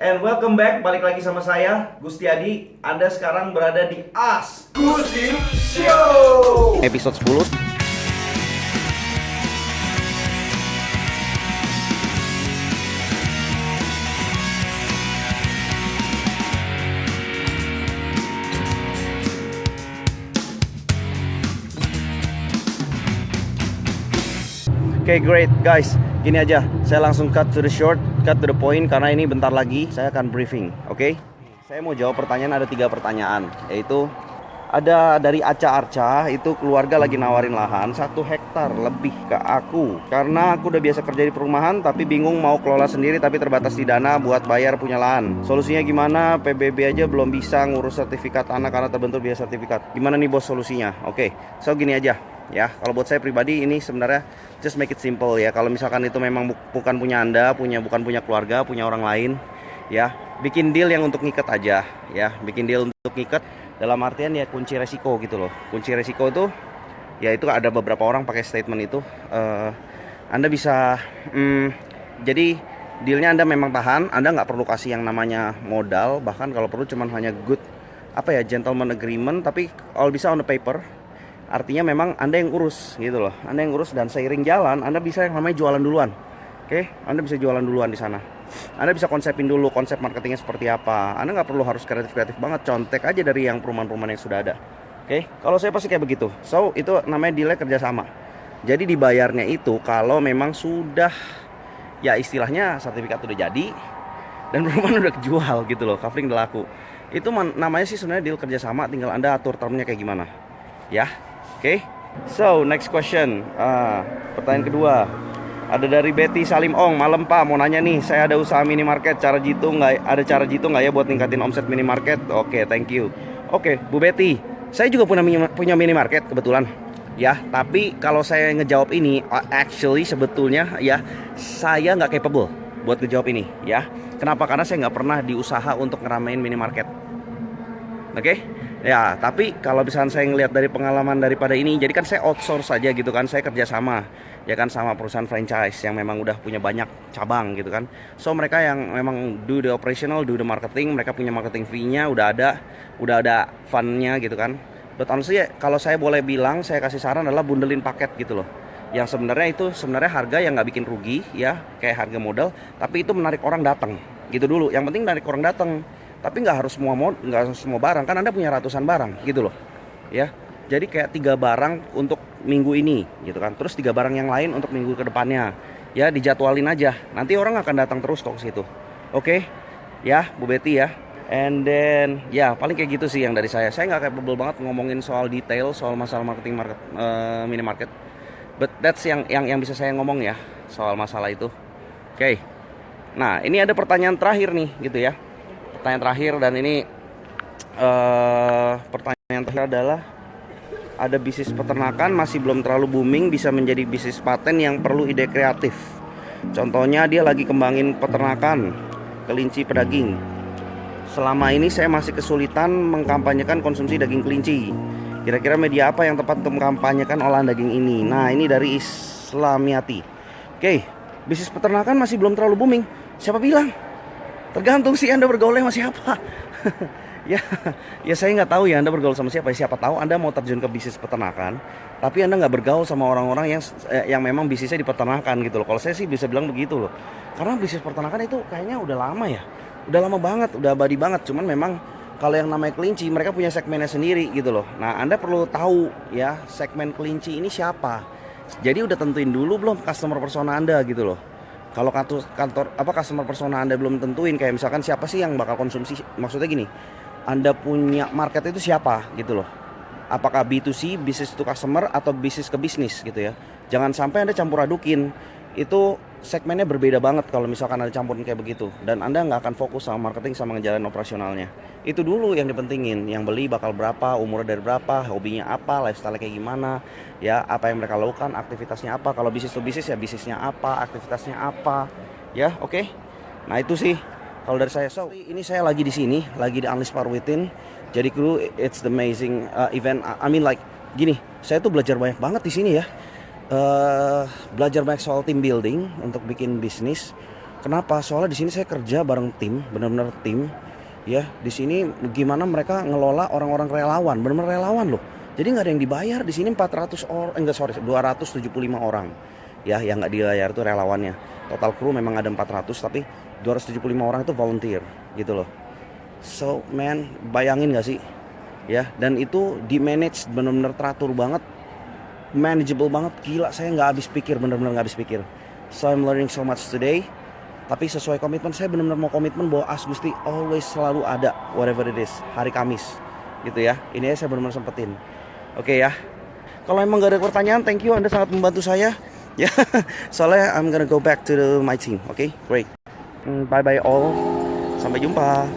And welcome back, balik lagi sama saya, Gusti Adi. Anda sekarang berada di Ask Gusti Show Episode 10. Oke, great guys. Gini aja, saya langsung cut to the short, cut to the point, karena ini bentar lagi saya akan briefing. Oke? Saya mau jawab pertanyaan, ada 3 pertanyaan. Yaitu ada dari Aca Arca, itu keluarga lagi nawarin lahan 1 hektar lebih ke aku. Karena aku udah biasa kerja di perumahan, tapi bingung mau kelola sendiri, tapi terbatas di dana buat bayar punya lahan. Solusinya gimana? PBB aja belum bisa ngurus sertifikat tanah karena terbentur biaya sertifikat. Gimana nih bos solusinya? Oke, so gini aja. Ya, kalau buat saya pribadi ini sebenarnya just make it simple ya. Kalau misalkan itu memang bukan punya Anda, bukan punya keluarga, punya orang lain, ya, bikin deal yang untuk ngikat aja, ya. Bikin deal untuk ngikat dalam artian ya kunci resiko gitu loh. Kunci resiko itu ya itu ada beberapa orang pakai statement itu Anda bisa jadi dealnya Anda memang tahan, Anda nggak perlu kasih yang namanya modal, bahkan kalau perlu cuman hanya good gentleman agreement, tapi all bisa on the paper. Artinya memang Anda yang urus gitu loh. Anda yang urus dan seiring jalan Anda bisa yang namanya jualan duluan. Oke, Anda bisa jualan duluan di sana. Anda bisa konsepin dulu konsep marketingnya seperti apa. Anda nggak perlu harus kreatif banget, contek aja dari yang perumahan-perumahan yang sudah ada. Oke, kalau saya pasti kayak begitu. So, itu namanya dealnya kerjasama. Jadi dibayarnya itu kalau memang sudah, ya istilahnya sertifikat udah jadi dan perumahan udah kejual gitu loh, covering udah laku. Itu namanya sih sebenarnya deal kerjasama, tinggal Anda atur termnya kayak gimana. Ya. Oke, so next question. Pertanyaan kedua ada dari Betty Salim Ong. Malam Pak, mau nanya nih, saya ada usaha minimarket. Cara jitu nggak ya buat ningkatin omset minimarket? Oke, thank you. Oke, Bu Betty, saya juga punya minimarket kebetulan. Ya, tapi kalau saya ngejawab ini, actually sebetulnya ya saya nggak capable buat ngejawab ini. Ya, kenapa? Karena saya nggak pernah diusaha untuk ngeramein minimarket. Oke? Ya, tapi kalau misalnya saya ngelihat dari pengalaman daripada ini, jadi kan saya outsource saja gitu kan, saya kerja sama ya kan sama perusahaan franchise yang memang udah punya banyak cabang gitu kan. So mereka yang memang do the operational, do the marketing, mereka punya marketing fee-nya udah ada fund-nya gitu kan. But honestly, kalau saya boleh bilang, saya kasih saran adalah bundelin paket gitu loh. Yang sebenarnya harga yang nggak bikin rugi ya, kayak harga modal, tapi itu menarik orang datang gitu dulu. Yang penting menarik orang datang. Tapi nggak harus semua barang, kan Anda punya ratusan barang gitu loh ya. Jadi kayak 3 barang untuk minggu ini gitu kan, terus 3 barang yang lain untuk minggu kedepannya ya, dijadwalin aja, nanti orang akan datang terus kok ke situ. Oke ya Bu Betty ya. And then ya paling kayak gitu sih yang dari saya nggak capable banget ngomongin soal detail soal masalah minimarket, but that's yang bisa saya ngomong ya soal masalah itu. Oke, nah ini ada pertanyaan terakhir nih gitu ya. Pertanyaan terakhir, dan ini pertanyaan terakhir adalah ada bisnis peternakan masih belum terlalu booming, bisa menjadi bisnis paten yang perlu ide kreatif. Contohnya dia lagi kembangin peternakan kelinci pedaging. Selama ini saya masih kesulitan mengkampanyekan konsumsi daging kelinci. Kira-kira media apa yang tepat untuk mengkampanyekan olahan daging ini? Nah, ini dari Islamiati. Oke, bisnis peternakan masih belum terlalu booming. Siapa bilang? Tergantung sih Anda bergaulnya sama siapa. ya saya nggak tahu ya Anda bergaul sama siapa. Siapa tahu Anda mau terjun ke bisnis peternakan, tapi Anda nggak bergaul sama orang-orang yang memang bisnisnya di peternakan gitu loh. Kalau saya sih bisa bilang begitu loh. Karena bisnis peternakan itu kayaknya udah lama ya. Udah lama banget, udah abadi banget. Cuman memang kalau yang namanya kelinci, mereka punya segmennya sendiri gitu loh. Nah, Anda perlu tahu ya segmen kelinci ini siapa. Jadi udah tentuin dulu belum customer persona Anda gitu loh. Kalau customer persona Anda belum tentuin, kayak misalkan siapa sih yang bakal konsumsi, maksudnya gini, Anda punya market itu siapa gitu loh. Apakah B2C, business to customer, atau bisnis ke bisnis gitu ya. Jangan sampai Anda campur adukin. Itu segmennya berbeda banget kalau misalkan Anda campurin kayak begitu. Dan Anda nggak akan fokus sama marketing sama ngejalanin operasionalnya. Itu dulu yang dipentingin. Yang beli bakal berapa, umurnya dari berapa, hobinya apa, lifestyle kayak gimana, ya apa yang mereka lakukan, aktivitasnya apa. Kalau bisnis to bisnis ya bisnisnya apa, aktivitasnya apa, ya oke. Nah itu sih kalau dari saya. So ini saya lagi di sini, lagi di Unleash Power Within. Jadi kru, it's the amazing event. I mean like gini, saya tuh belajar banyak banget di sini ya. Belajar banyak soal team building untuk bikin bisnis. Kenapa? Soalnya di sini saya kerja bareng tim, benar-benar tim. Ya, di sini gimana mereka ngelola orang-orang relawan, benar-benar relawan loh. Jadi nggak ada yang dibayar di sini 400 orang, enggak sorry, 275 orang. Ya, yang nggak dibayar itu relawannya. Total kru memang ada 400, tapi 275 orang itu volunteer, gitu loh. So, man, bayangin nggak sih? Ya, dan itu di manage benar-benar teratur banget, manageable banget, gila. Saya nggak habis pikir, benar-benar nggak habis pikir. So I'm learning so much today. Tapi sesuai komitmen, saya benar-benar mau komitmen bahwa As Gusti always selalu ada, whatever it is, hari Kamis, gitu ya. Ini saya benar-benar sempetin. Oke ya. Kalau emang gak ada pertanyaan, thank you, Anda sangat membantu saya. Ya, soalnya I'm gonna go back to my team. Oke, great. Bye bye all. Sampai jumpa.